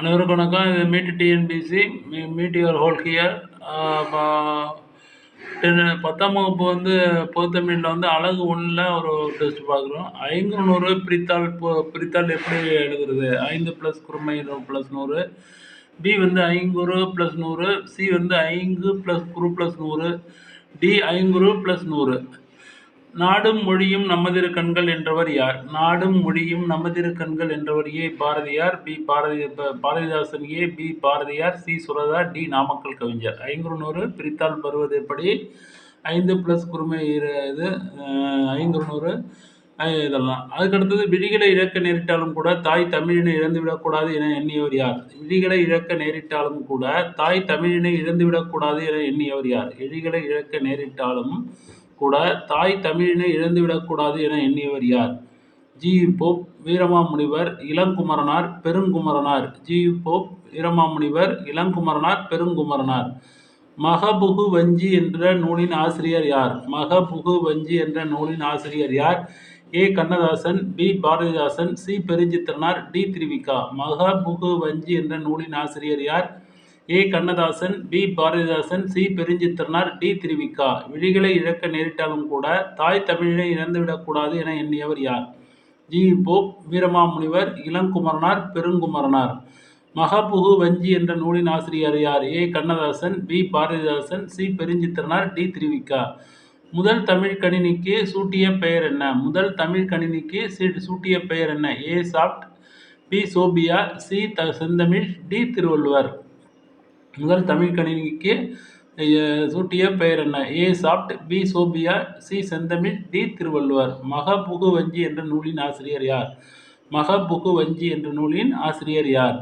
அனைவருக்கும் வணக்கம். இது meet TNPSC meet your whole here. 10ஆம் வகுப்பு பொதுத்தமிழில் அழகு 1ல் ஒரு டெஸ்ட் பார்க்குறோம். 500 பிரித்தால் எப்படி எழுதுறது? 5 + குறுமை + 100. பி 500 + 100. சி 5 + குறு + 100. டி 500 + 100. நாடும் மொழியும் நமதிரு கண்கள் என்றவர் யார்? நாடும் மொழியும் நமதிரு கண்கள் என்றவர் A Bharathiyar, B Bharathidasan, A B Bharathiyar, C Suratha, D Namakkal Kavignar. 500 பிரித்தால் பெறுவது எப்படி? 5 + குறுமை இது 500 இதெல்லாம். அதுக்கடுத்தது விழிகளை இழக்க நேரிட்டாலும் கூட தாய் தமிழினை இழந்துவிடக்கூடாது என எண்ணியவர் யார்? விழிகளை இழக்க நேரிட்டாலும் கூட தாய் தமிழினை இழந்துவிடக்கூடாது என எண்ணியவர் யார்? விழிகளை இழக்க நேரிட்டாலும் கூட தாய் தமிழினை இழந்துவிடக்கூடாது என எண்ணியவர் யார்? G Pope, Veeramamunivar, Ilangumaranar, Perungumaranar. G Pope, Veeramamunivar, Ilangumaranar, Perungumaranar. Magapugu Vanji என்ற நூலின் ஆசிரியர் யார்? மகபுகு வஞ்சி என்ற நூலின் ஆசிரியர் யார்? A Kannadasan, B Bharathidasan, C Perunchithiranar, D Thiruvika. Magapugu Vanji என்ற நூலின் ஆசிரியர் யார்? A Kannadasan, B Bharathidasan, C Perunchithiranar, D Thiruvika. விழிகளை இழக்க நேரிட்டாலும் கூட தாய் தமிழினை இழந்துவிடக்கூடாது என எண்ணியவர் யார்? G Pope, Veeramamunivar, Ilangumaranar, Perungumaranar. மகபுகு வஞ்சி என்ற நூலின் ஆசிரியர் யார்? A Kannadasan, B Bharathidasan, C Perunchithiranar, D Thiruvika. முதல் தமிழ் கணினிக்கு சூட்டிய பெயர் என்ன? முதல் தமிழ் கணினிக்கு சூட்டிய பெயர் என்ன? ஏ சாப்ட், பி சோபியா, சி செந்தமிழ், டி திருவள்ளுவர். முதல் தமிழ் கணினிக்கு சூட்டிய பெயர் என்ன? ஏ சாப்ட், பி சோபியா, சி செந்தமிழ், டி திருவள்ளுவர். மகபுகு வஞ்சி என்ற நூலின் ஆசிரியர் யார்? மகபுகு வஞ்சி என்ற நூலின் ஆசிரியர் யார்?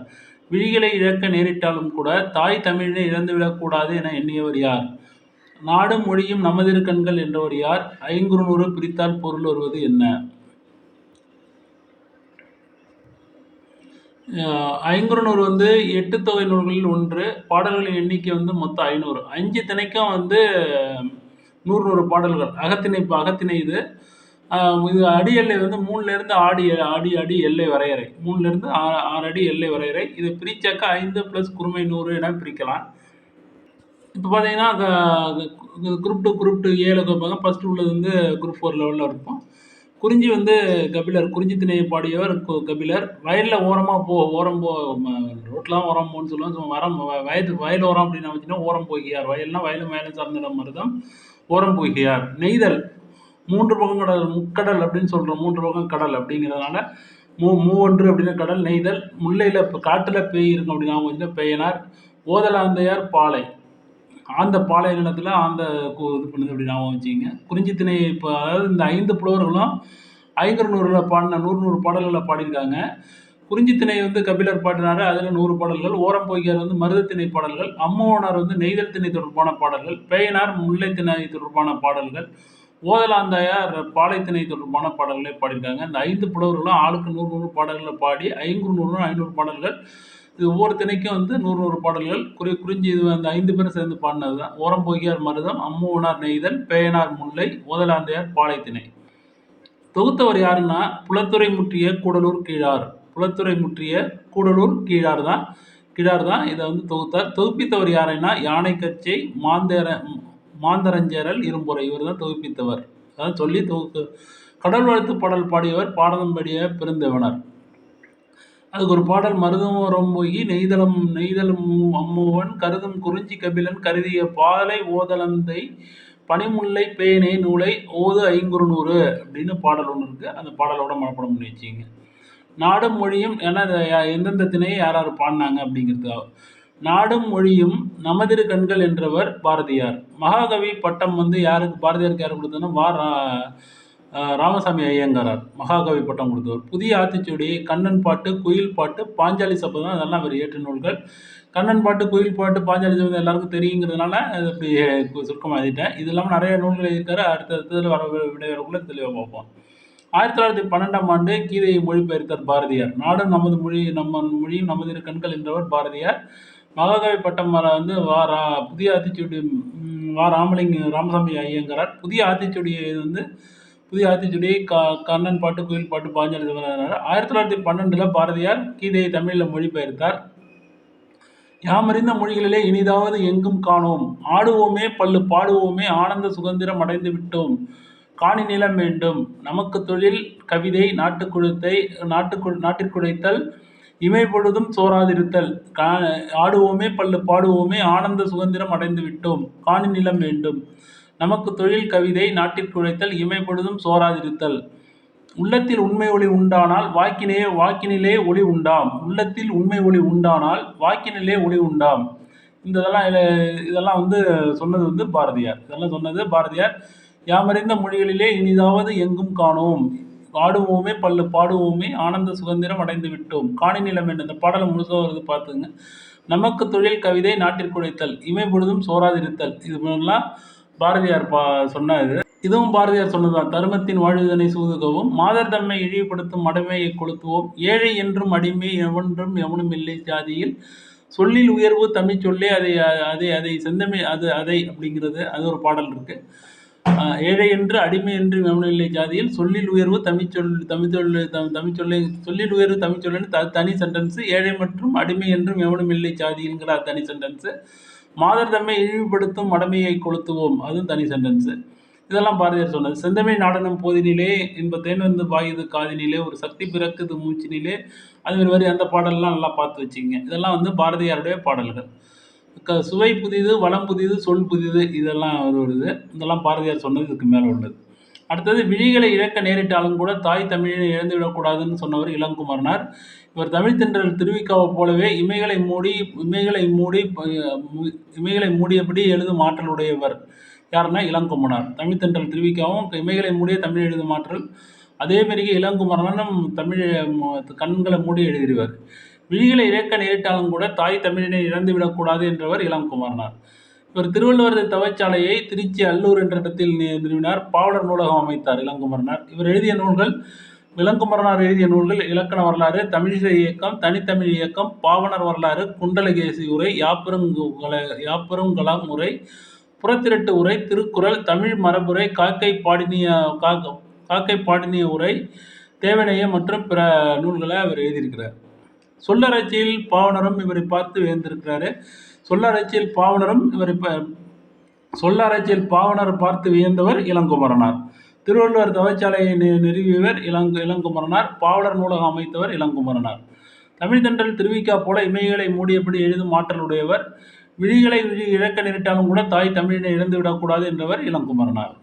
விழிகளை இழக்க நேரிட்டாலும் கூட தாய் தமிழினை இழந்துவிடக்கூடாது என எண்ணியவர் யார்? நாடும் மொழியும் நமதிரு கண்கள் என்றவர் யார்? 500 பிரித்தால் பொருள் வருவது என்ன? 500 8 தொகை நூல்களில் ஒன்று. பாடல்களின் எண்ணிக்கை மொத்தம் 500. 5 திணைக்கும் 100 பாடல்கள். அகத்திணை இது. இது அடி எல்லை 3லேருந்து அடி எல்லை வரையறை. 3லேருந்து 6 அடி எல்லை வரையறை. இதை பிரிச்சாக்கா 5 + குறுமை 100 என பிரிக்கலாம். இப்போ பார்த்தீங்கன்னா குரூப் 2 ஏல கேட்பாங்க. ஃபஸ்ட்டு உள்ளது குரூப் 4 லெவலில் இருக்கும். குறிஞ்சி கபிலர், குறிஞ்சி திணையை பாடியவர் கபிலர். வயலில் ரோட்லாம் ஓரம் போன்னு சொல்லுவாங்க. வயல் ஓரம் அப்படின்னு வச்சுன்னா ஓரம் போகியார். வயலும் வயலும் சார்ந்த மருதம் ஓரம் போகியார். நெய்தல் 3 பக்கம் கடல், முக்கடல் அப்படின்னு சொல்கிறோம். 3 பக்கம் கடல் அப்படிங்கிறதுனால மூவொன்று அப்படின்னா கடல். நெய்தல். முல்லையில் இப்போ காட்டில் பேய் இருக்கும் அப்படின்னா அவங்க பெயனார். ஓதலாந்தையார் பாலை, ஆந்த பாலை நிலத்தில் இது பண்ணுது அப்படி ஞாபகம் வச்சுக்கிங்க. குறிஞ்சி திணை இப்போ அதாவது இந்த 5 புலவர்களும் 500 பாடின 100 பாடல்களை பாடியிருக்காங்க. குறிஞ்சி திணை கபிலர் பாடினார், அதில் 100 பாடல்கள். ஓரம் போகியார் மருதத்திணை பாடல்கள். அம்மோனார் நெய்தல் திணை தொடர்பான பாடல்கள். பேயனார் முல்லை திணை தொடர்பான பாடல்கள். ஓதலாந்தாயார் பாலைத்திணை தொடர்பான பாடல்களை பாடியிருக்காங்க. இந்த 5 புலவர்களும் ஆளுக்கு 100 பாடல்களை பாடி 500 பாடல்கள். இது ஒவ்வொரு திணைக்கும் 100 பாடல்கள். குறிஞ்சி இது 5 பேரும் சேர்ந்து பாடினது தான். ஓரம் போகியார் மருதம், அம்மூனார் நெய்தல், பேயனார் முல்லை, ஓதலாந்தையார் பாலைத்திணை. தொகுத்தவர் யாருன்னா புலத்துறை முற்றிய கூடலூர் கீழார். புலத்துறை முற்றிய கூடலூர் கீழார் தான் இதை தொகுத்தார். தொகுப்பித்தவர் யாருன்னா யானைக்கச்சை, மாந்தரஞ்சேரல், இரும்புரை. இவர் தான் தொகுப்பித்தவர். அதான் சொல்லி கடல் வாழ்த்து பாடல் பாடியவர் பாரதம்படிய பெருந்தேவனார். அதுக்கு ஒரு பாடல். மருதம் ஓரம் போகி நெய்தலும் அம்முவன் கருதும் குறிஞ்சி கபிலன் கருதிய பாலை ஓதலந்தை பனிமுல்லை பேனை நூலை ஓது 500 அப்படின்னு பாடல் ஒன்று இருக்குது. அந்த பாடலோட மனப்பாடம் பண்ணி வச்சுங்க. நாடும் மொழியும் ஏன்னா எந்தெந்த திணையை யார் பாடினாங்க அப்படிங்கிறதுக்காக. நாடும் மொழியும் நமதிரு கண்கள் என்றவர் பாரதியார். மகாகவி பட்டம் யாருக்கு பாரதியாருக்கு யார் கொடுத்தோன்னா ராமசாமி ஐயங்காரார் மகாகவி பட்டம் கொடுத்தவர். புதிய ஆத்திச்சூடி, கண்ணன் பாட்டு, குயில் பாட்டு, பாஞ்சாலி சபதம், அதெல்லாம் அவர் இயற்ற நூல்கள். கண்ணன் பாட்டு, குயில் பாட்டு, பாஞ்சாலி சபதம் எல்லாருக்கும் தெரியுங்கிறதுனால அது அப்படி சுருக்கமாக எழுதிட்டேன். இது இல்லாமல் நிறைய நூல்கள் எழுதியிருக்காரு. அடுத்ததில் வர விடைவரக்குள்ள தெளிவாக பார்ப்போம். 1912ஆம் ஆண்டு கீதையை மொழிபெயர்த்தார் பாரதியார். நாடும் நமது மொழியும் நமதிரு கண்கள் என்றவர் பாரதியார். மகாகவி பட்டம் புதிய ஆத்திச்சூடி ராமசாமி ஐயங்காரார். புதிய ஆத்திச்சூடியை கண்ணன் பாட்டு, குயில் பாட்டு, பாஞ்சாலி சபதம். 1912 பாரதியார் கீதையை தமிழில் மொழிபெயர்த்தார். யாமறிந்த மொழிகளிலே இனிதாவது எங்கும் காணோம். ஆடுவோமே பல்லு பாடுவோமே ஆனந்த சுதந்திரம் அடைந்து விட்டோம். காணி நிலம் வேண்டும். நமக்கு தொழில் கவிதை நாட்டிற்குடைத்தல் இமை பொழுதும் சோராதிருத்தல். ஆடுவோமே பல்லு பாடுவோமே ஆனந்த சுதந்திரம் அடைந்து விட்டோம். காணி நிலம் வேண்டும். நமக்கு தொழில் கவிதை நாட்டிற்குடைத்தல் இமை பொழுதும் சோராதிருத்தல். உள்ளத்தில் உண்மை ஒளி உண்டானால் வாக்கினிலே ஒளி உண்டாம். உள்ளத்தில் உண்மை ஒளி உண்டானால் வாக்கினிலே ஒளி உண்டாம். இதெல்லாம் சொன்னது பாரதியார். இதெல்லாம் சொன்னது பாரதியார். யாமறிந்த மொழிகளிலே இனிதாவது எங்கும் காணோம். ஆடுவோமே பல்லு பாடுவோமே ஆனந்த சுதந்திரம் அடைந்து விட்டோம். காணி நிலம் என்று இந்த பாடலை முழுசாக வருது பார்த்துங்க. நமக்கு தொழில் கவிதை நாட்டிற்குடைத்தல் இமை பொழுதும் சோராதிருத்தல். இது மாதிரிலாம் பாரதியார் சொன்னது. இதுவும் பாரதியார் சொன்னதுதான். தருமத்தின் வாழ்விதனை சூதுகவும் மாதர் தம்மை இழிவுபடுத்தும் அடிமையை கொளுத்துவோம். ஏழை என்றும் அடிமை எவனும் இல்லை ஜாதியில் சொல்லில் உயர்வு தமிழ் சொல்லே அதை செந்தமிழ் அதை அப்படிங்கிறது அது ஒரு பாடல் இருக்கு. ஏழை என்று அடிமை என்று எவனும் இல்லை ஜாதியில் சொல்லில் உயர்வு சொல்லில் உயர்வு தமிழ் சொல்லுன்னு தனி சென்டென்ஸ். ஏழை மற்றும் அடிமை என்றும் எவனும் இல்லை ஜாதிங்கிற தனி சென்டென்ஸ். மாதர் தம்மை இழிவுபடுத்தும் அடிமையை கொளுத்துவோம் அதுவும் தனி சென்டென்ஸ். இதெல்லாம் பாரதியார் சொன்னது. செந்தமிழ் நாடனும் போதினிலே தேன் வந்து பாயுது காதினிலே ஒரு சக்தி பிறக்குது மூச்சினிலே. அது மாதிரி அந்த பாடல்லாம் நல்லா பார்த்து வச்சுங்க. இதெல்லாம் பாரதியாருடைய பாடல்கள். சுவை புதிது, வளம் புதிது, சொல் புதிது, இதெல்லாம் வருது. இதெல்லாம் பாரதியார் சொன்னது இதுக்கு மேலே உள்ளது. அடுத்தது விழிகளை இழக்க நேரிட்டாலும் கூட தாய் தமிழை இழந்துவிடக்கூடாதுன்னு சொன்னவர் இளங்குமரனார். இவர் தமிழ் தென்றல் திருவிக்காவை போலவே இமைகளை மூடியபடி எழுதும் ஆற்றல் உடையவர். யாருன்னா இளங்குமரனார். தமிழ் தென்றல் திருவிக்காவும் இமைகளை மூடிய தமிழ் எழுதும் ஆற்றல். அதே மாரி இளங்குமரனும் தமிழ் கண்களை மூடி எழுதிடுவார். விழிகளை இழக்க நேரிட்டாலும் கூட தாய் தமிழினை இழந்துவிடக்கூடாது என்றவர் இளங்குமரனார். இவர் திருவள்ளுவர் தவச்சாலையை திருச்சி அல்லூர் என்ற இடத்தில் நிறுவினார். பாவலர் நூலகம் அமைத்தார் இளங்குமரனார். இளங்குமரனார் எழுதிய நூல்கள் இலக்கண வரலாறு, தமிழிசை இயக்கம், தனித்தமிழ் இயக்கம், பாவனர் வரலாறு, குண்டலகேசி உரை, யாப்பெருங்கலாம் உரை, புறத்திரட்டு உரை, திருக்குறள், தமிழ் மரபுரை, காக்கை பாடினிய உரை, தேவநேயம் மற்றும் பிற நூல்களை அவர் எழுதியிருக்கிறார். சொல்லரட்சியில் பாவனரும் இவரை பார்த்து வியந்திருக்கிறாரு. சொல்லரட்சியில் பாவனர் பார்த்து வியந்தவர் இளங்குமரனார். திருவள்ளுவர் தவச்சாலையை நிறுவியவர் இளங்குமரனார். பாவலர் நூலகம் அமைத்தவர் இளங்குமரனார். தமிழ் தென்றல் திருவிக்கா போல இமைகளை மூடியபடி எழுதும் ஆற்றலுடையவர். விழிகளை இழக்க நேரிட்டாலும் கூட தாய் தமிழினை இழந்துவிடக்கூடாது என்றவர் இளங்குமரனார்.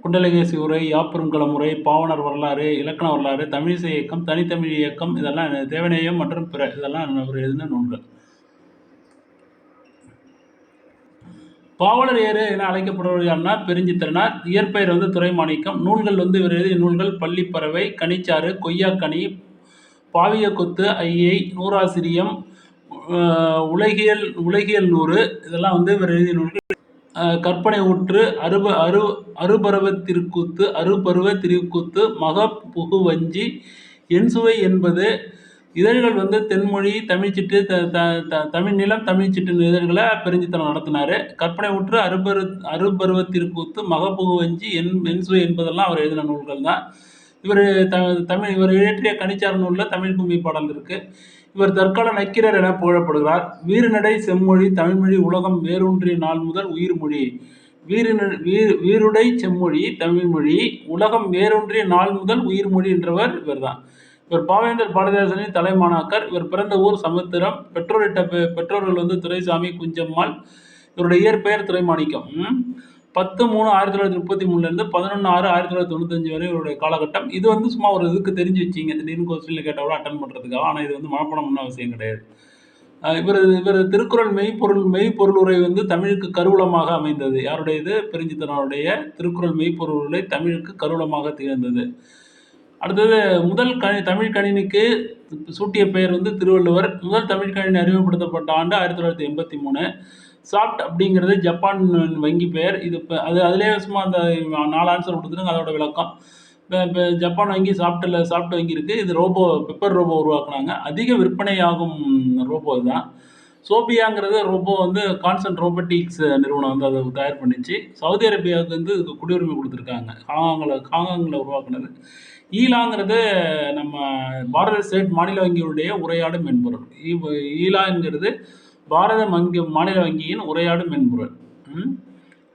குண்டலகேசி உரை, யாப்பெருங்கலம் உரை, பாவனர் வரலாறு, இலக்கண வரலாறு, தமிழிசை இயக்கம், தனித்தமிழ் இயக்கம், இதெல்லாம் தேவநேயம் மற்றும் பிற இதெல்லாம் அவர் எழுதின நூல்கள். பாவலர் ஏறு என அழைக்கப்படுவர் யாருன்னா பெருஞ்சித்திரனார். இயற்பெயர் துரைமாணிக்கம். நூல்கள் இவர் எழுதிய நூல்கள் பள்ளிப்பறவை, கனிச்சாறு, கொய்யாக்கனி, பாவிய கொத்து, ஐயை, நூறாசிரியம், உலகியல் நூறு, இதெல்லாம் இவர் எழுதிய நூல்கள். கற்பனை ஊற்று, அருபருவ திருக்கூத்து, மகப்புகு வஞ்சி, என்சுவை என்பது. இதழ்கள் தென்மொழி, தமிழ்ச்சிட்டு, தமிழ் நிலம், தமிழ்ச்சிட்டு இதழ்களை பெருஞ்சித்திரன் நடத்தினார். கற்பனை ஊற்று, அருபருவ திருக்கூத்து, மகப்புகு வஞ்சி, என்சுவை என்பதெல்லாம் அவர் எழுதின நூல்கள் தான். இவர் இயற்றிய கனிச்சார் நூலில் தமிழ் கும்மி பாடல் இருக்குது. இவர் தற்கால நக்கீரர் என புகழப்படுகிறார். வீறுநடை செம்மொழி தமிழ்மொழி உலகம் வேரூன்றிய நாள் முதல் உயிர்மொழி. வீருடை செம்மொழி தமிழ்மொழி உலகம் வேரூன்றிய நாள் முதல் உயிர்மொழி என்றவர் இவர் தான். இவர் பாவேந்தர் பாரதிதாசனின் தலைமாணாக்கர். இவர் பிறந்த ஊர் சமுத்திரம். பெற்றோர்கள் துரைசாமி, குஞ்சம்மாள். இவருடைய இயற்பெயர் துரைமாணிக்கம். 10/3/1933 11/6/1995 வரை இவருடைய காலகட்டம். இது சும்மா ஒரு இதுக்கு தெரிஞ்சு வச்சிங்க. திடீர்னு கொஸ்டினில் கேட்டால் அட்டன் பண்ணுறதுக்காக. ஆனால் இது மனப்பாடம் பண்ண அவசியம் கிடையாது. இவர் திருக்குறள் மெய்ப்பொருள் உரை தமிழுக்கு கருவூலமாக அமைந்தது. யாருடையது? பெருஞ்சித்திரனுடைய திருக்குறள் மெய்ப்பொருள் உரை தமிழுக்கு கருவூலமாக திகழ்ந்தது. அடுத்தது முதல் தமிழ் கணினிக்கு சூட்டிய பெயர் திருவள்ளுவர். முதல் தமிழ் கணினி அறிமுகப்படுத்தப்பட்ட ஆண்டு 1983. சாப்ட் அப்படிங்கிறது ஜப்பான் வங்கி பெயர். இது அதிலே சும்மா அந்த 4 ஆன்சர் கொடுத்துருங்க. அதோட விளக்கம். இப்போ ஜப்பான் வங்கி சாஃப்ட் வங்கி இருக்குது. இது பெப்பர் ரோபோ உருவாக்குனாங்க. அதிக விற்பனையாகும் ரோபோ இதுதான். சோபியாங்கிறது ரோபோ கான்சன்ட் ரோபோட்டிக்ஸ் நிறுவனம் அதை தயார் பண்ணிச்சு. சவுதி அரேபியாவுக்கு இதுக்கு குடியுரிமை கொடுத்துருக்காங்க. ஹாங்காங்கில் உருவாக்குனது. ஈலாங்கிறது நம்ம பாரத ஸ்டேட் மாநில வங்கியுடைய உரையாடும் மென்பொருள். ஈலா என்கிறது பாரத மாநில வங்கியின் உரையாடும் மென்பொருள். ம்.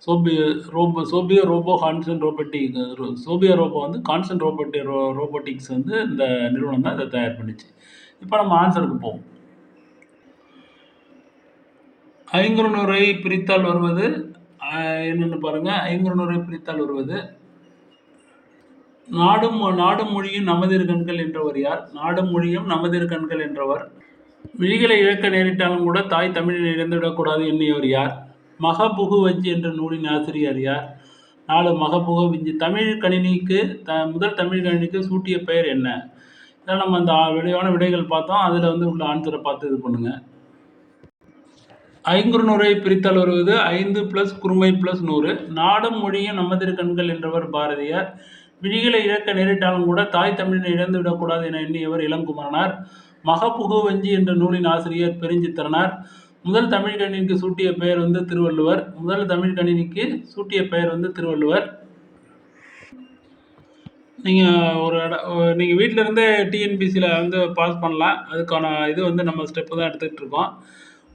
Sophia robot Hanson robotic Sophia robot வந்து கான்சன்ட் ரோபோட்டிக்ஸ் வந்து இந்த நிறுவனம் தான் இதை தயார் பண்ணிச்சு. இப்போ நம்ம ஆன்சருக்கு போவோம். ஐங்குறுநூறை பிரித்தால் வருவது என்னென்னு பாருங்க. ஐங்குறுநூறை பிரித்தால் வருவது நாடும் மொழியும் நமதிரு கண்கள் என்றவர் யார்? நாடும் மொழியும் நமதிரு கண்கள் என்றவர். விழிகளை இழக்க நேரிட்டாலும் கூட தாய் தமிழில் இழந்துவிடக்கூடாது எண்ணியவர் யார்? மகபுகு வஞ்சி என்ற நூலின் ஆசிரியர் யார்? 4 மகபுகு வஞ்சி. தமிழ் கணினிக்கு முதல் தமிழ் கணினிக்கு சூட்டிய பெயர் என்ன? இதெல்லாம் நம்ம அந்த விளைவான விடைகள் பார்த்தோம். அதில் வந்து உள்ள ஆன்சரை பார்த்து இது பண்ணுங்க. ஐங்குறுநூறை பிரித்தால் வருவது 5 + குறுமை + 100. நாடும் மொழியும் நமதிரு கண்கள் என்றவர் பாரதியார். விழிகளை இழக்க நேரிட்டாலும் கூட தாய் தமிழினை இழந்துவிடக்கூடாது என எண்ணியவர் இளங்குமரனார். மகபுகு வஞ்சி என்ற நூலின் ஆசிரியர் பெருஞ்சித்திரனார். முதல் தமிழ் கணினிக்கு சூட்டிய பெயர் வந்து திருவள்ளுவர். முதல் தமிழ் கணினிக்கு சூட்டிய பெயர் வந்து திருவள்ளுவர். நீங்கள் வீட்டில் இருந்தே டிஎன்பிசியில் வந்து பாஸ் பண்ணலாம். அதுக்கான இது வந்து நம்ம ஸ்டெப்பு தான் எடுத்துக்கிட்டு இருக்கோம்.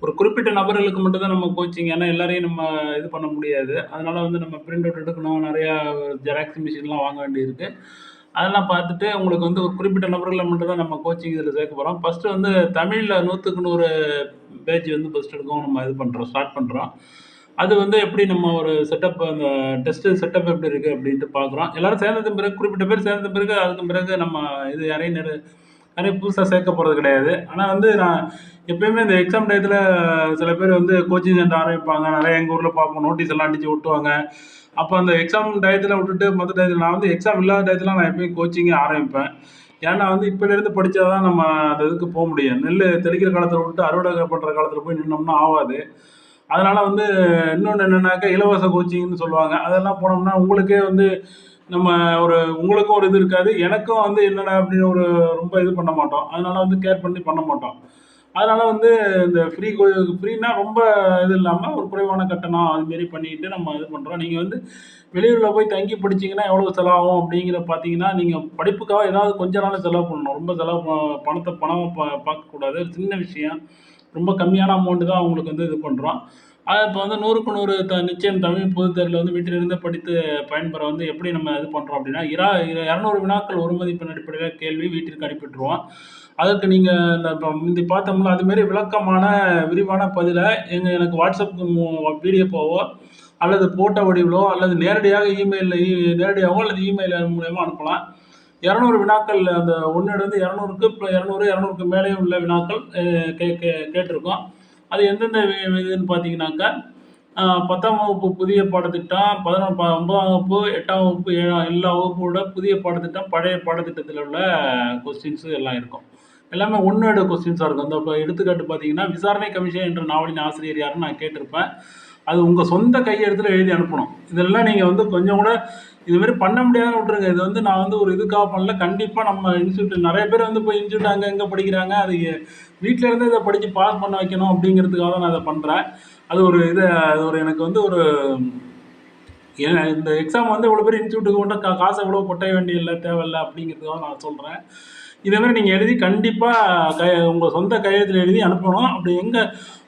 ஒரு குறிப்பிட்ட நபர்களுக்கு மட்டும் தான் நம்ம கோச்சிங். ஏன்னா எல்லாரையும் நம்ம இது பண்ண முடியாது. அதனால் வந்து நம்ம பிரிண்ட் அவுட் எடுக்கணும். நிறையா ஜெராக்ஸ் மிஷின்லாம் வாங்க வேண்டியிருக்கு. அதெல்லாம் பார்த்துட்டு உங்களுக்கு வந்து ஒரு குறிப்பிட்ட நபர்களை மட்டும் தான் நம்ம கோச்சிங் இதில் சேர்க்க போகிறோம். ஃபஸ்ட்டு வந்து தமிழில் 100க்கு 100 பேட்ச் வந்து ஃபஸ்ட் எடுக்கவும் நம்ம இது பண்ணுறோம், ஸ்டார்ட் பண்ணுறோம். அது வந்து எப்படி நம்ம ஒரு செட்டப் அந்த டெஸ்ட்டு செட்டப் எப்படி இருக்குது அப்படின்ட்டு பார்க்குறோம். எல்லோரும் சேர்ந்ததுக்கு பிறகு குறிப்பிட்ட பேர் சேர்ந்த பிறகு அதுக்கு பிறகு நம்ம இது யாரையும் புதுசாக சேர்க்க போகிறது கிடையாது. ஆனால் வந்து நான் எப்பயுமே இந்த எக்ஸாம் டயத்தில் சில பேர் வந்து கோச்சிங் சென்டர் ஆரம்பிப்பாங்க. நிறைய எங்கள் ஊரில் பார்ப்போம், நோட்டீஸ் எல்லாம் அடித்து ஒட்டுவாங்க. அப்போ அந்த எக்ஸாம் டயத்தில் விட்டுட்டு மற்ற டயத்தில் நான் வந்து எக்ஸாம் இல்லாத டயத்தில் நான் எப்பயும் கோச்சிங்கே ஆரம்பிப்பேன். ஏன்னா வந்து இப்போலேருந்து படித்தா தான் நம்ம அந்த இதுக்கு போக முடியும். நெல் தெளிக்கிற காலத்தில் விட்டு அறுவடை பண்ணுற காலத்தில் போய் நின்னோம்னா ஆகாது. அதனால் வந்து இன்னொன்று என்னென்னாக்கா இலவச கோச்சிங்னு சொல்லுவாங்க. அதெல்லாம் போனோம்னா உங்களுக்கே வந்து நம்ம உங்களுக்கும் ஒரு இது இருக்காது. எனக்கும் வந்து என்னடா அப்படின்னு ரொம்ப இது பண்ண மாட்டோம். அதனால் வந்து கேர் பண்ணி பண்ண மாட்டோம். அதனால் வந்து இந்த ஃப்ரீனா ரொம்ப இது இல்லாமல் ஒரு குறைவான கட்டணம் அதுமாரி பண்ணிக்கிட்டு நம்ம இது பண்ணுறோம். நீங்கள் வந்து வெளியூரில் போய் தங்கி படிச்சிங்கன்னா எவ்வளோ செலவாகும் அப்படிங்கிற பார்த்தீங்கன்னா, நீங்கள் படிப்புக்காக ஏதாவது கொஞ்ச நாள் செலவு பண்ணணும். ரொம்ப பணம் பார்க்கக்கூடாது. சின்ன விஷயம். ரொம்ப கம்மியான அமௌண்ட்டு தான் அவங்களுக்கு வந்து இது பண்ணுறோம். அது இப்போ வந்து 100க்கு 100 நிச்சயம் தமிழ் பொதுத் தேர்வில் வந்து வீட்டிலிருந்து படித்து பயன்பெற வந்து எப்படி நம்ம இது பண்ணுறோம் அப்படின்னா, 200 வினாக்கள் ஒரு மதிப்பெண் அடிப்படையில் கேள்வி வீட்டிற்கு அனுப்பிட்டுருவோம். அதற்கு நீங்கள் இந்த முந்தி பார்த்தோம்னா அதுமாரி விளக்கமான விரிவான பதிலை எனக்கு வாட்ஸ்அப் பிடிஎஃபாவோ அல்லது ஃபோட்டோ வடிவிலோ அல்லது நேரடியாகவோ அல்லது இமெயில் மூலயமா அனுப்பலாம். 200 வினாக்கள் அந்த 1 200க்கு இப்போ 200க்கு மேலேயும் உள்ள வினாக்கள் கேட்டிருக்கோம். அது எந்தெந்த இதுன்னு பார்த்தீங்கன்னாக்கா 10ஆம் வகுப்பு புதிய பாடத்திட்டம், 9ஆம் வகுப்பு, 8ஆம் வகுப்பு, எல்லா வகுப்போட புதிய பாடத்திட்டம், பழைய பாடத்திட்டத்தில் உள்ள கொஸ்டின்ஸு எல்லாம் இருக்கும். எல்லாமே ஒன் வேர்டு கொஸ்டின்ஸாக இருக்கும். இப்போ எடுத்துக்காட்டு பார்த்தீங்கன்னா, விசாரணை கமிஷன் என்ற நாவலின் ஆசிரியர் யாருன்னு நான் கேட்டிருப்பேன். அது உங்கள் சொந்த கையெழுத்தில் எழுதி அனுப்பணும். இதெல்லாம் நீங்கள் வந்து கொஞ்சம் கூட இதுமாரி பண்ண முடியாதுன்னு விட்டுருங்க. இது வந்து நான் வந்து ஒரு இதுக்காக பண்ணல. கண்டிப்பாக நம்ம இன்ஸ்டியூட் நிறைய பேர் வந்து போய் இன்ஸ்டியூட் அங்கே இங்கே படிக்கிறாங்க. அது வீட்டில் இருந்து இதை படித்து பாஸ் பண்ண வைக்கணும் அப்படிங்கிறதுக்காக தான் நான் இதை பண்ணுறேன். அது ஒரு எனக்கு வந்து ஒரு இந்த எக்ஸாம் வந்து இவ்வளோ பேர் இன்ஸ்டியூட்டுக்கு கொண்டு காசை இவ்வளோ கொட்ட வேண்டியதில்லை, தேவையில்லை அப்படிங்கிறதுக்காக நான் சொல்கிறேன். இதேமாதிரி நீங்கள் எழுதி கண்டிப்பாக உங்கள் சொந்த கையெழுத்தில் எழுதி அனுப்பணும். அப்படி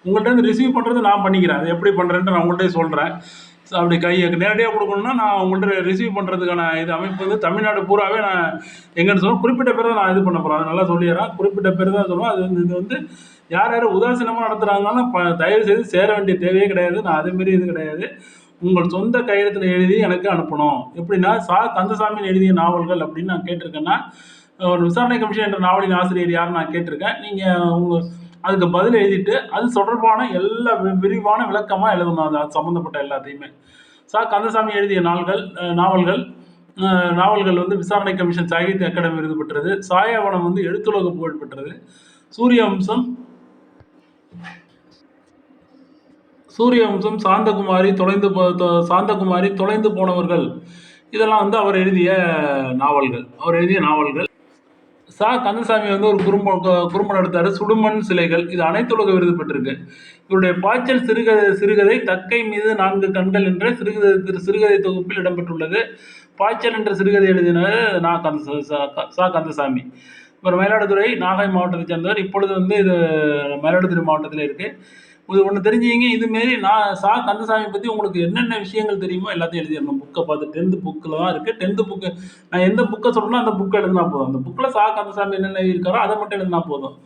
உங்கள்கிட்ட வந்து ரிசீவ் பண்ணுறது நான் பண்ணிக்கிறேன். அது எப்படி பண்ணுறேன்ட்டு நான் உங்கள்கிட்ட சொல்கிறேன். ஸோ அப்படி நேரடியாக கொடுக்கணுன்னா நான் உங்கள்கிட்ட ரிசீவ் பண்ணுறதுக்கான இது அமைப்பு வந்து தமிழ்நாடு பூராவே நான் எங்கன்னு சொல்லுவேன். குறிப்பிட்ட பேர் தான் நான் இது பண்ண போகிறேன். அதை நல்லா சொல்லிடுறேன். குறிப்பிட்ட பேர் தான் சொல்லுவேன். அது இது வந்து யார் உதாசீனமாக நடத்துகிறாங்கன்னா தயவு செய்து சேர வேண்டிய தேவையே கிடையாது. நான் அதேமாரி இது கிடையாது. உங்கள் சொந்த கையெழுத்தில் எழுதி எனக்கு அனுப்பணும். எப்படின்னா கந்தசாமின்னு எழுதிய நாவல்கள் அப்படின்னு நான் கேட்டிருக்கேன்னா, ஒரு விசாரணை கமிஷன் என்ற நாவலின் ஆசிரியர் யாருன்னு நான் கேட்டிருக்கேன். நீங்கள் அதுக்கு பதில் எழுதிட்டு அது தொடர்பான எல்லா விரிவான விளக்கமாக எழுதணும். அது சம்மந்தப்பட்ட எல்லாத்தையுமே. கந்தசாமி எழுதிய நாவல்கள் வந்து விசாரணை கமிஷன் சாகித்ய அகாடமி விருது பெற்றது. சாயாவனம் வந்து எழுத்துலக புகழ் பெற்றது. சூரிய வம்சம், சாந்தகுமாரி, தொலைந்து போனவர்கள், இதெல்லாம் வந்து அவர் எழுதிய நாவல்கள். கந்தசாமி வந்து ஒரு குறும்படம் எடுத்தார், சுடுமண் சிலைகள். இது அனைத்துலக விருது பெற்றிருக்கு. இவருடைய பாய்ச்சல் சிறுகதை தக்கை மீது 4 கண்கள் என்ற சிறுகதை தொகுப்பில் இடம்பெற்றுள்ளது. பாய்ச்சல் என்ற சிறுகதை எழுதினவர் கந்தசாமி. இவர் மயிலாடுதுறை, நாகை மாவட்டத்தைச் சேர்ந்தவர். இப்பொழுது வந்து இது மயிலாடுதுறை மாவட்டத்தில் இருக்குது. இது ஒன்று தெரிஞ்சுக்கிங்க, இதுமாரி நான் கந்தசாமி பற்றி உங்களுக்கு என்னென்ன விஷயங்கள் தெரியுமோ எல்லாத்தையும் எழுதிடணும். புக்கை பார்த்து 10th புக்கில் தான் இருக்குது. 10th புக்கு நான் எந்த புக்கை சொல்கிறேனோ அந்த புக்கை எழுதினா போதும். அந்த புக்கில் கந்தசாமி என்னென்ன எழுதியிருக்காரோ அதை மட்டும் எழுதினா போதும்.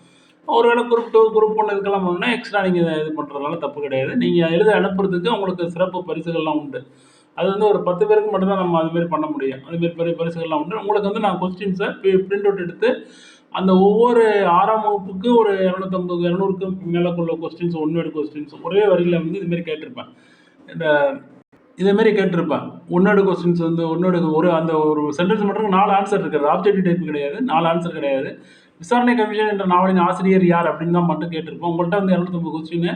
ஒருவேளை குரூப் 2, குரூப் 1 இதுக்கெல்லாம் போனோம்னா எக்ஸ்ட்ரா நீங்கள் இது பண்ணுறதுனால தப்பு கிடையாது. நீங்கள் எழுத அனுப்புறதுக்கு உங்களுக்கு சிறப்பு பரிசுகள்லாம் உண்டு. அது வந்து ஒரு 10 பேருக்கு மட்டும்தான் நம்ம அதுமாரி பண்ண முடியும். அதுமாரி பெரிய பரிசுகள்லாம் உண்டு. உங்களுக்கு வந்து நான் கொஸ்டின்ஸை பிரிண்ட் அவுட் எடுத்து அந்த ஒவ்வொரு 6ஆம் வகுப்புக்கு ஒரு 250, 200க்கு மேலக்குள்ள கொஸ்டின்ஸ், ஒன் வேர்டு கொஸ்டின்ஸ் ஒரே வரியில் வந்து இதுமாரி கேட்டிருப்பேன். இதேமாரி கேட்டிருப்பேன். ஒன் வேர்டு கொஸ்டின்ஸ் வந்து அந்த ஒரு சென்டென்ஸ் மட்டும் 4 ஆன்சர் இருக்கிறது. ஆப்ஜெக்டிவ் டைப் கிடையாது, 4 ஆன்சர் கிடையாது. விசாரணை கமிஷன் என்ற நாவலின் ஆசிரியர் யார் அப்படின்னு தான் மட்டும் கேட்டிருப்போம். உங்கள்கிட்ட வந்து 250 கொஸ்டின்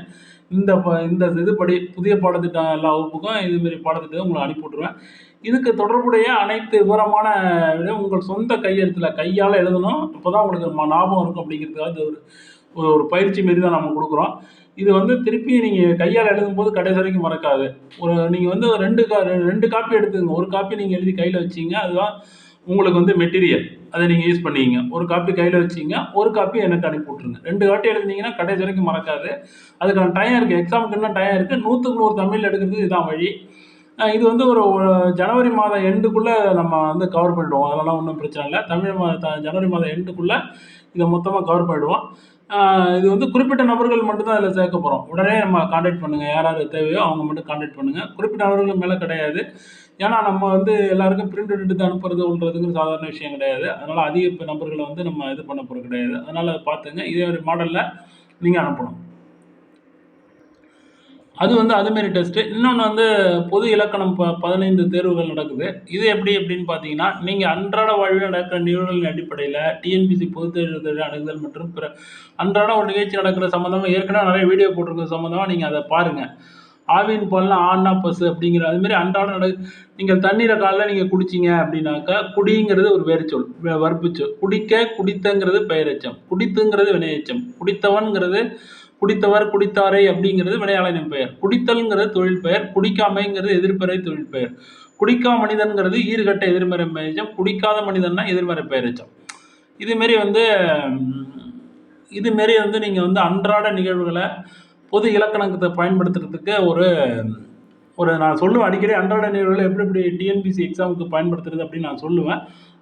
இந்த இதுபடி புதிய பாடத்திட்டம் எல்லா வகுப்புக்கும் இதுமாரி பாடத்திட்டம் உங்களை அனுப்பி விட்ருவேன். இதுக்கு தொடர்புடைய அனைத்து விவரமான உங்கள் சொந்த கையெழுத்தில் கையால் எழுதணும். அப்போ தான் உங்களுக்கு ஞாபகம் இருக்கும். அப்படிங்கிறதுக்காக ஒரு பயிற்சி மாரி தான் நம்ம கொடுக்குறோம். இது வந்து திருப்பி நீங்கள் கையால் எழுதும்போது கடைசி வரைக்கும் மறக்காது. நீங்கள் வந்து 2 காப்பி எடுத்துக்கங்க. ஒரு காப்பி நீங்கள் எழுதி கையில் வச்சிங்க, அதுதான் உங்களுக்கு வந்து மெட்டீரியல். அதை நீங்கள் யூஸ் பண்ணிக்கிங்க. ஒரு காப்பி கையில் வச்சிங்க, ஒரு காப்பி எனக்கு அனுப்பி விட்ருங்க. 2 காப்பி எழுதினீங்கன்னா கடைசி வரைக்கும் மறக்காது. அதுக்கான டைம் இருக்குது. எக்ஸாமுக்கு இன்னும் டைம் இருக்குது. 100க்கு 100 தமிழ் எடுக்கிறதுக்கு இதுதான் வழி. இது வந்து ஒரு ஜனவரி மாதம் எண்டுக்குள்ளே நம்ம வந்து கவர் பண்ணிவிடுவோம். அதெல்லாம் ஒன்றும் பிரச்சனை இல்லை. ஜனவரி மாதம் எண்டுக்குள்ளே இதை மொத்தமாக கவர் பண்ணிவிடுவோம். இது வந்து குறிப்பிட்ட நபர்கள் மட்டும்தான் இதில் சேர்க்க போகிறோம். உடனே நம்ம கான்டாக்ட் பண்ணுங்கள். யார் யார் தேவையோ அவங்க மட்டும் கான்டாக்ட் பண்ணுங்கள். குறிப்பிட்ட நபர்கள் மேலே கிடையாது. ஏன்னா நம்ம வந்து எல்லாருக்கும் பிரிண்ட் எடுத்து அனுப்புறதுங்கிறது சாதாரண விஷயம் கிடையாது. அதனால் அதிக நபர்களை வந்து நம்ம இது பண்ண போகிறது கிடையாது. அதனால் அதை பார்த்துங்க. இதே ஒரு மாடலில் நீங்கள் அனுப்பணும். அது வந்து அதுமாரி டெஸ்ட்டு. இன்னொன்று வந்து பொது இலக்கணம் 15 தேர்வுகள் நடக்குது. இது எப்படி அப்படின்னு பார்த்தீங்கன்னா, நீங்கள் அன்றாட வாழ்வில் நடக்கிற நிகழ்வுகளின் அடிப்படையில் டிஎன்பிஎஸ்சி பொதுத் தேர்வு அணுகுதல் மற்றும் பிற அன்றாட ஒரு நிகழ்ச்சி நடக்கிற சம்மந்தமாக ஏற்கனவே நிறைய வீடியோ போட்டிருக்கிற சம்மந்தமாக நீங்கள் அதை பாருங்கள். ஆவின் பால்னா ஆன்னா பசு அப்படிங்கிற அதுமாரி அன்றாட நீங்கள் தண்ணீரை காலைல நீங்கள் குடிச்சிங்க அப்படின்னாக்கா, குடிங்கிறது ஒரு வேர்ச்சொல், வற்புச்சொல். குடித்தங்கிறது பெயரெச்சம், குடித்துங்கிறது வினையெச்சம், குடித்தவன்கிறது குடித்தவர், குடித்தாரை அப்படிங்கிறது வினையாளனின் பெயர், குடித்தல்ங்கிறது தொழில் பெயர், குடிக்காமைங்கிறது எதிர்மறை தொழில் பெயர், குடிக்கா மனிதன்கிறது ஈறுகட்ட எதிர்மறை பெயரெச்சம், குடிக்காத மனிதன்னா எதிர்மறை பெயரெச்சம். இதுமாரி வந்து நீங்கள் வந்து அன்றாட நிகழ்வுகளை பொது இலக்கணத்தை பயன்படுத்துறதுக்கு நான் சொல்லுவேன் அடிக்கடி. அன்றாட நிகழ்வுகளை எப்படி டிஎன்பிஎஸ்சி எக்ஸாமுக்கு பயன்படுத்துறது அப்படின்னு நான் சொல்லுவேன்.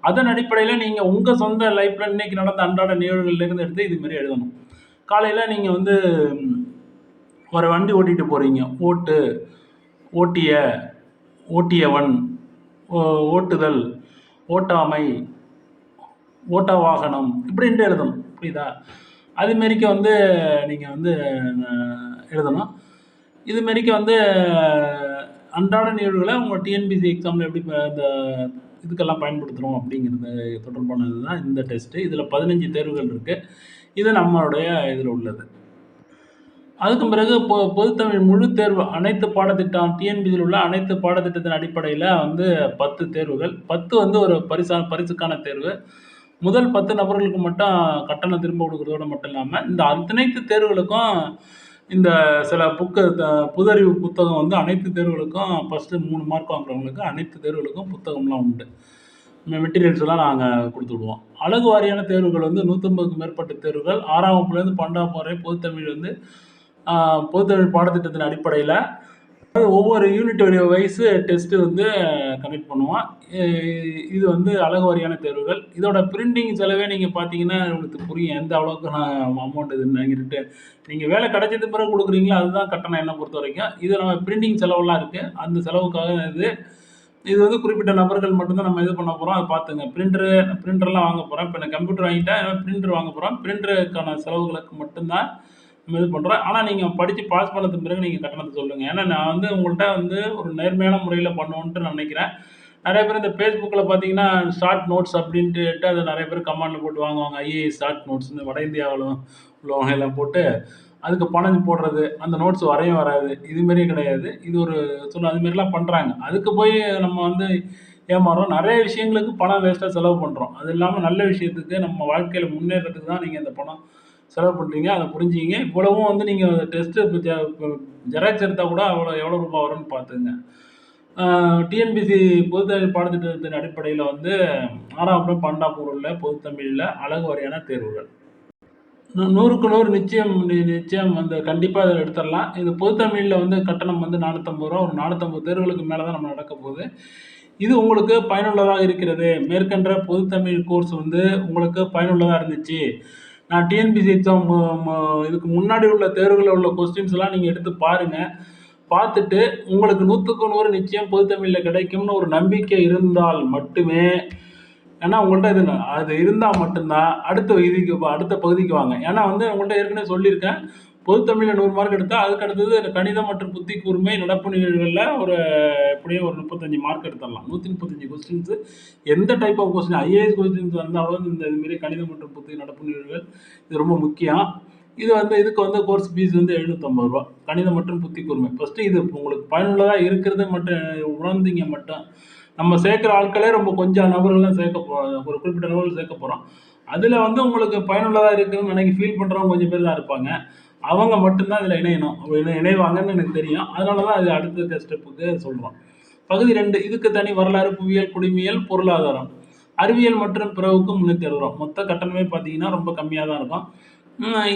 அதன் அடிப்படையில் நீங்கள் உங்கள் சொந்த லைஃப்பில் இன்றைக்கி நடந்த அன்றாட நிகழ்வுகள்லேருந்து எடுத்து இதுமாரி எழுதணும். காலையில் நீங்கள் வந்து ஒரு வண்டி ஓட்டிகிட்டு போகிறீங்க. ஓட்டியவன், ஓட்டுதல், ஓட்டாமை, ஓட்ட வாகனம் இப்படின்ட்டு எழுதணும். புரியுதா? அதுமாரிக்க வந்து நீங்கள் வந்து எழுதணும். இதுமாரிக்க வந்து அன்றாட நிகழ்வுகளை உங்கள் டிஎன்பிஎஸ்சி எக்ஸாமில் எப்படி இந்த இதுக்கெல்லாம் பயன்படுத்துகிறோம் அப்படிங்கிறது தொடர்பானது தான் இந்த டெஸ்ட்டு. இதில் 15 தேர்வுகள் இருக்குது. இது நம்மளுடைய இதில் உள்ளது. அதுக்கு பிறகு பொதுத்தமிழ் முழு தேர்வு அனைத்து பாடத்திட்டம் டிஎன்பிஎஸ்சியில் உள்ள அனைத்து பாடத்திட்டத்தின் அடிப்படையில் வந்து 10 தேர்வுகள். 10 வந்து ஒரு பரிசுக்கான தேர்வு. முதல் 10 நபர்களுக்கு மட்டும் கட்டணம் திரும்ப கொடுக்குறதோடு மட்டும் இல்லாமல் இந்த அனைத்து தேர்வுகளுக்கும் இந்த சில புதறிவு புத்தகம் வந்து அனைத்து தேர்வுகளுக்கும் ஃபஸ்ட்டு 3 மார்க் வாங்குறவங்களுக்கு அனைத்து தேர்வுகளுக்கும் புத்தகம்லாம் உண்டு. மெட்டீரியல்ஸ்லாம் நாங்கள் கொடுத்துடுவோம். அழகு வாரியான தேர்வுகள் வந்து 150க்கும் மேற்பட்ட தேர்வுகள் 6ஆம் வகுப்புலேருந்து 12ஆம் வரை பொதுத்தமிழ் வந்து பொதுத்தமிழ் பாடத்திட்டத்தின் அடிப்படையில் ஒவ்வொரு யூனிட் வைஸ் டெஸ்ட்டு வந்து கண்டக்ட் பண்ணுவோம். இது வந்து அழகு வாரியான தேர்வுகள். இதோட பிரிண்டிங் செலவே நீங்கள் பார்த்தீங்கன்னா உங்களுக்கு புரியும் எந்த அளவுக்கு அமௌண்ட் இதுன்னு. நீங்கள் வேலை கிடைச்சது பிறகு கொடுக்குறீங்களா அதுதான் கட்டணம் என்னை பொறுத்த வரைக்கும். இது நம்ம பிரிண்டிங் செலவெல்லாம் இருக்குது. அந்த செலவுக்காக இது வந்து குறிப்பிட்ட நபர்கள் மட்டும்தான் நம்ம இது பண்ண போகிறோம். அதை பார்த்துங்க. பிரிண்டர்லாம் வாங்க போகிறோம். இப்போ நான் கம்ப்யூட்டர் வாங்கிட்டேன், பிரிண்டர் வாங்க போகிறோம். பிரிண்டருக்கான செலவுகளுக்கு மட்டும்தான் நம்ம இது பண்ணுறோம். ஆனால் நீங்கள் படித்து பாஸ் பண்ணதுக்கு பிறகு நீங்கள் கட்டணத்தை சொல்லுங்கள். ஏன்னா நான் வந்து உங்கள்கிட்ட வந்து ஒரு நேர்மையான முறையில் பண்ணுவோன்ட்டு நான் நினைக்கிறேன். நிறைய பேர் இந்த ஃபேஸ்புக்கில் பார்த்தீங்கன்னா ஷார்ட் நோட்ஸ் அப்படின்ட்டு அதை நிறைய பேர் கமெண்டில் போட்டு வாங்குவாங்க. ஐஏஎஸ் ஷார்ட் நோட்ஸ் இந்த வட இந்தியாவில் உள்ளவங்க எல்லாம் போட்டு அதுக்கு பணம் போடுறது, அந்த நோட்ஸ் வரையும் வராது. இதுமாரியே கிடையாது. இது ஒரு அதுமாரிலாம் பண்ணுறாங்க. அதுக்கு போய் நம்ம வந்து ஏமாறுறோம். நிறைய விஷயங்களுக்கு பணம் வேஸ்ட்டாக செலவு பண்ணுறோம். அது இல்லாமல் நல்ல விஷயத்துக்கு நம்ம வாழ்க்கையில் முன்னேறதுக்கு தான் நீங்கள் இந்த பணம் செலவு பண்ணுறீங்க. அதை புரிஞ்சுக்கிங்க. இவ்வளவும் வந்து நீங்கள் டெஸ்ட்டு ஜெராக்ஸ் எடுத்தால் கூட எவ்வளோ ரூபா வரும்னு பார்த்துங்க. டிஎன்பிஎஸ்சி பொதுத்தமிழ் பாடத்திட்டத்தின் அடிப்படையில் வந்து 6ஆம் மற்றும் 12ஆம் உள்ள பொதுத்தமிழில் அழகு வாரியான தேர்வுகள். 100க்கு 100 நிச்சயம் நிச்சயம் வந்து கண்டிப்பா இதில எடுத்துறலாம். இது பொதுத்தமிழ்ல வந்து கட்டணம் வந்து ரூ. 450. ஒரு 450 தேர்வுகளுக்கு மேல தான் நம்ம நடக்க போகுது. இது உங்களுக்கு பயனுள்ளதாக இருக்கிறது. மேற்கண்ட பொதுத்தமிழ் கோர்ஸ் வந்து உங்களுக்கு பயனுள்ளதா இருந்துச்சு. நான் டிஎன்பிஎஸ்சி எக்ஸாம் இதுக்கு முன்னாடி உள்ள தேர்வுகள்ல உள்ள கொஸ்டின்ஸ்லாம் நீங்க எடுத்து பாருங்க. பார்த்துட்டு உங்களுக்கு 100க்கு 100 நிச்சயம் பொதுத்தமிழ்ல கிடைக்கும்னு ஒரு நம்பிக்கை இருந்தால் மட்டுமே ஏன்னா உங்கள்ட்ட இது அது இருந்தா மட்டும் தான் அடுத்த பகுதிக்கு வாங்க. ஏன்னா வந்து உங்கள்ட்ட ஏற்கனவே சொல்லியிருக்கேன். பொதுத்தமிழ்ல 100 மார்க் எடுத்தா, அதுக்கு அடுத்தது கணிதம் மற்றும் புத்தி கூர்மை, நடப்பு நிகழ்வுகள்ல ஒரு எப்படியும் ஒரு 35 மார்க் எடுத்துடலாம். 135 கொஸ்டின்ஸ் எந்த type of question IAS questions வந்தாலும் இது மாரி கணிதம் மற்றும் புத்தி நடப்பு நிகழ்வுகள் இது ரொம்ப முக்கியம். இது வந்து இதுக்கு வந்து கோர்ஸ் ஃபீஸ் வந்து ரூ. 750. கணிதம் மற்றும் புத்தி கூர்மை. ஃபர்ஸ்ட்டு இது உங்களுக்கு பயனுள்ளதா இருக்கிறது மட்டும் உணர்ந்தீங்க மட்டும் நம்ம சேர்க்குற ஆட்களே ரொம்ப கொஞ்சம் நபர்கள் தான் ஒரு குறிப்பிட்ட நபர்கள் சேர்க்க போகிறோம். அதில் வந்து உங்களுக்கு பயனுள்ளதாக இருக்குதுன்னு ஃபீல் பண்ணுறவங்க கொஞ்சம் பேர் தான் இருப்பாங்க. அவங்க மட்டும்தான் இதில் இணையணும். இணைவாங்கன்னு எனக்கு தெரியும். அதனால தான் அது அடுத்த ஸ்டெப்புக்கு சொல்கிறோம். பகுதி 2 இதுக்கு தனி வரலாறு, புவியியல், குடிமியல், பொருளாதாரம், அறிவியல் மற்றும் பிறவுக்கு 360. மொத்த கட்டணமே பார்த்தீங்கன்னா ரொம்ப கம்மியாக தான் இருக்கும்.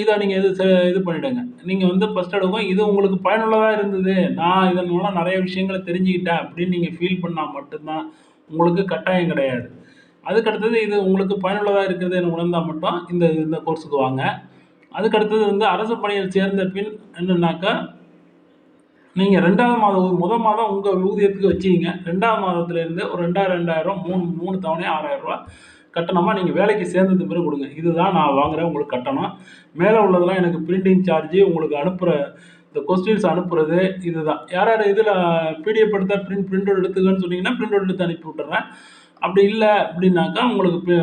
இதை நீங்கள் இது பண்ணிவிடுங்க. நீங்கள் வந்து ஃபஸ்ட் எடுக்கும் இது உங்களுக்கு பயனுள்ளதாக இருந்தது, நான் இதன் மூலம் நிறைய விஷயங்களை தெரிஞ்சுக்கிட்டேன் அப்படின்னு நீங்கள் ஃபீல் பண்ணால் மட்டும்தான் உங்களுக்கு கட்டாயம் கிடையாது. அதுக்கடுத்தது இது உங்களுக்கு பயனுள்ளதாக இருக்கிறது என உணர்ந்தால் மட்டும் இந்த கோர்ஸுக்கு வாங்க. அதுக்கடுத்தது வந்து அரசு பணியில் சேர்ந்த பின் என்னன்னாக்கா நீங்கள் 2வது மாதம் முதல் மாதம் உங்கள் ஊதியத்துக்கு வச்சுக்கிங்க. 2வது மாதத்துலேருந்து ஒரு 2000 3 தவணையாக ரூ. 6000 கட்டணமாக நீங்கள் வேலைக்கு சேர்ந்தது பிறகு கொடுங்க. இதுதான் நான் வாங்குகிற உங்களுக்கு கட்டணம். மேலே உள்ளதெல்லாம் எனக்கு பிரிண்டிங் சார்ஜு, உங்களுக்கு அனுப்புகிற இந்த கொஸ்டின்ஸ் அனுப்புறது இதுதான். யார் இதில் பிடிஎஃப் எடுத்தா பிரிண்ட் அவுட் எடுத்துக்கன்னு சொன்னீங்கன்னா பிரிண்ட் அவுட் எடுத்து அனுப்பி விட்டுறேன். அப்படி இல்லை அப்படின்னாக்கா உங்களுக்கு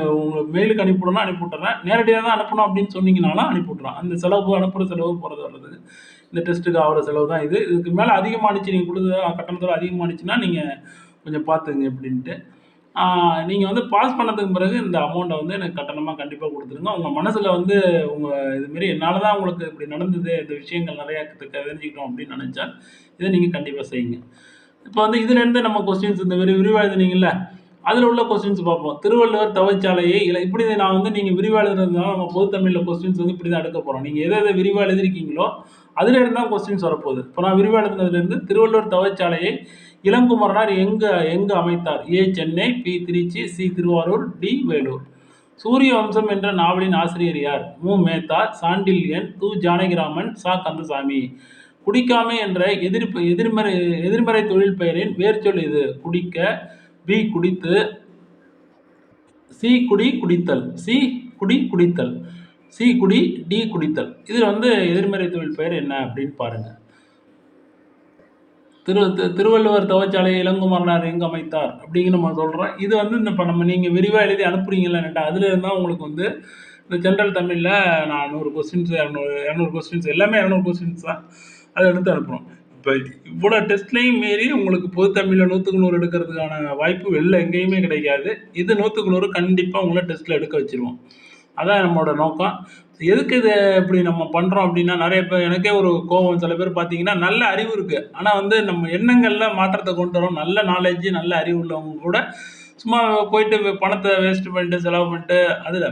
மெயிலுக்கு அனுப்பிவிடணும் அனுப்பி விட்டுறேன். நேரடியாக தான் அனுப்பணும் அப்படின்னு சொன்னீங்கனாலும் அனுப்பி விட்றேன். அந்த அனுப்புகிற செலவு போகிறது வர்றதுக்கு இந்த டெஸ்ட்டுக்கு ஆகிற செலவு தான் இது. இதுக்கு மேலே அதிகமானுச்சு நீங்கள் கொடுத்த கட்டணத்தோட அதிகமானுச்சுன்னா நீங்கள் கொஞ்சம் பார்த்துங்க எப்படின்ட்டு. நீங்கள் வந்து பாஸ் பண்ணதுக்கு பிறகு இந்த அமௌண்ட்டை வந்து எனக்கு கட்டணமாக கண்டிப்பாக கொடுத்துருங்க. உங்கள் மனசில் வந்து இதுமாரி என்னால் தான் உங்களுக்கு இப்படி நடந்தது, இந்த விஷயங்கள் நிறையா தெரிஞ்சுக்கிட்டோம் அப்படின்னு நினச்சா இதை நீங்கள் கண்டிப்பாக செய்யுங்க. இப்போ வந்து இதுலேருந்து நம்ம கொஸ்டின்ஸ் இந்த விரிவாக எழுதுனீங்கல்ல, அதில் உள்ள கொஸ்டின்ஸ் பார்ப்போம். திருவள்ளுவர் தவச்சாலையை இப்படி நான் வந்து நீங்கள் விரிவாக எழுதுறதுனால நம்ம பொதுத்தமிழில் கொஸ்டின்ஸ் வந்து இப்படி தான் எடுக்க போகிறோம். நீங்கள் எதை விரிவாக எழுதிருக்கீங்களோ அதுலேருந்து தான் கொஸ்டின்ஸ் வரப்போகுது. இப்போ நான் விரிவாக எழுதுனதுலேருந்து திருவள்ளுவர் தவச்சாலையை இளங்குமரனார் எங்கு அமைத்தார்? A Chennai, B Trichy, C Thiruvarur, D Vellore. சூரிய வம்சம் என்ற நாவலின் ஆசிரியர் யார்? மு மேத்தா, சாண்டில்யன், து ஜானகிராமன், சா கந்தசாமி. குடிக்காமை என்ற எதிர்மறை தொழில் பெயரின் வேர்ச்சொல் இது. குடிக்க, பி குடித்து, சி குடி குடித்தல், சி குடி குடித்தல், சி குடி, டி குடித்தல். இதில் வந்து எதிர்மறை தொழில் பெயர் என்ன அப்படின்னு பாருங்க. திருவள்ளுவர் தவச்சாலையை இளங்குமரனார் எங்கு அமைத்தார் அப்படிங்கிற நம்ம சொல்கிறோம். இது வந்து இப்போ நீங்கள் விரிவாக எழுதி அனுப்புறீங்களா அதில் இருந்தால் உங்களுக்கு வந்து இந்த ஜென்ரல் தமிழில் நான் 100 கொஸ்டின்ஸ் 200 கொஸ்டின்ஸ் எல்லாமே 200 கொஸ்டின்ஸ் தான் அதை எடுத்து அனுப்புகிறோம். இப்போ இவ்வளோ டெஸ்ட்லையும் மீறி உங்களுக்கு பொதுத்தமிழில் 100க்கு 100 எடுக்கிறதுக்கான வாய்ப்பு வெளில எங்கேயுமே கிடைக்காது. இது 100க்கு 100 கண்டிப்பாக உங்களை டெஸ்ட்டில் எடுக்க வச்சுருவோம். அதான் நம்மளோட நோக்கம். எதுக்கு இதை இப்படி நம்ம பண்ணுறோம் அப்படின்னா நிறைய பேர் எனக்கே ஒரு கோபம். சில பேர் பார்த்தீங்கன்னா நல்ல அறிவு இருக்குது, ஆனால் வந்து நம்ம எண்ணங்களில் மாற்றத்தை கொண்டு வரோம். நல்ல நாலேஜ் நல்ல அறிவு உள்ளவங்க கூட சும்மா போயிட்டு பணத்தை வேஸ்ட் பண்ணிட்டு செலவு பண்ணிட்டு அதில்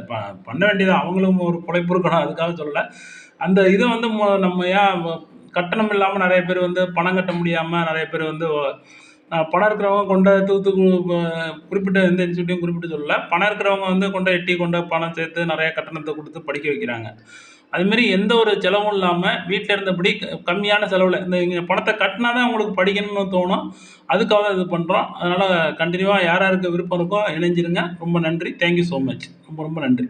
பண்ண வேண்டியதான். அவங்களும் ஒரு பிழைப்பு இருக்கணும், அதுக்காக சொல்லலை. அந்த இதை வந்து நம்ம ஏன் கட்டணம் இல்லாமல் நிறைய பேர் வந்து பணம் கட்ட முடியாமல் நிறைய பேர் வந்து பணம் இருக்கிறவங்க கொண்ட குறிப்பிட்ட எந்த இன்ஸ்டியூட்டையும் குறிப்பிட்டு சொல்லலை. பணம் இருக்கிறவங்க வந்து கொண்ட பணம் சேர்த்து நிறைய கட்டணத்தை கொடுத்து படிக்க வைக்கிறாங்க. அதுமாரி எந்த ஒரு செலவும் இல்லாமல் வீட்டில் இருந்தபடி கம்மியான செலவில் இந்த பணத்தை கட்டினா தான் உங்களுக்கு படிக்கணும்னு தோணும். அதுக்காக தான் இது பண்ணுறோம். அதனால் கண்டினியூவாக யாருக்கு விருப்பம் இருக்கோ இணைஞ்சிருங்க. ரொம்ப நன்றி. Thank you so much. ரொம்ப ரொம்ப நன்றி.